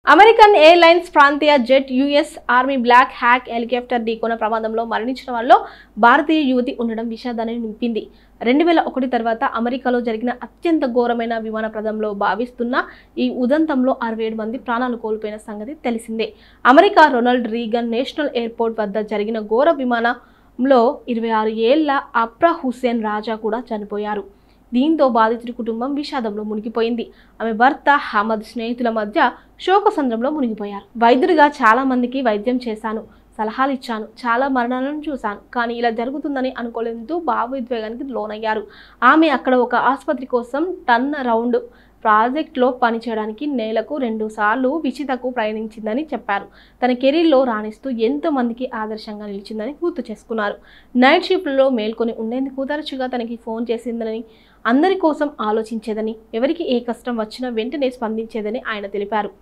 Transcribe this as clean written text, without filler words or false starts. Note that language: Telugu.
అమెరికన్ ఎయిర్లైన్స్ ప్రాంతీయ jet US Army Black Hawk helicopter ఢీకొన్న ప్రమాదంలో మరణించిన వారిలో భారతీయ యువతి ఉండడం విషాదాన్ని నింపింది. 2001 తర్వాత అమెరికాలో జరిగిన అత్యంత ఘోరమైన విమాన ప్రమాదంలో భావిస్తున్న ఈ ఉదంతంలో 67 మంది ప్రాణాలు కోల్పోయిన సంగతి తెలిసిందే. America Ronald Reagan national airport వద్ద జరిగిన ఘోర విమానంలో 26 ఏళ్ల అప్రా హుస్సేన్ రాజా కూడా చనిపోయారు. దీంతో బాధితుడి కుటుంబం విషాదంలో మునిగిపోయింది. ఆమె భర్త అహ్మద్ స్నేహితుల మధ్య శోకసంద్రంలో మునిగిపోయారు. వైద్యుడిగా చాలా మందికి వైద్యం చేశాను, సలహాలు ఇచ్చాను, చాలా మరణాలను చూశాను, కానీ ఇలా జరుగుతుందని అనుకోలేదంటూ భావోద్వేగానికి లోనయ్యారు. ఆమె అక్కడ ఒక ఆసుపత్రి కోసం టర్న్ అరౌండ్ ప్రాజెక్ట్లో పనిచేయడానికి నెలకు 2 సార్లు విచితకు ప్రయాణించిందని చెప్పారు. తన కెరీర్లో రాణిస్తూ ఎంతో మందికి ఆదర్శంగా నిలిచిందని గుర్తు చేసుకున్నారు. నైట్ షిఫ్ట్లో మేల్కొని ఉండేందుకు తరచుగా తనకి ఫోన్ చేసిందని, అందరి కోసం ఆలోచించేదని, ఎవరికి ఏ కష్టం వచ్చినా వెంటనే స్పందించేదని ఆయన తెలిపారు.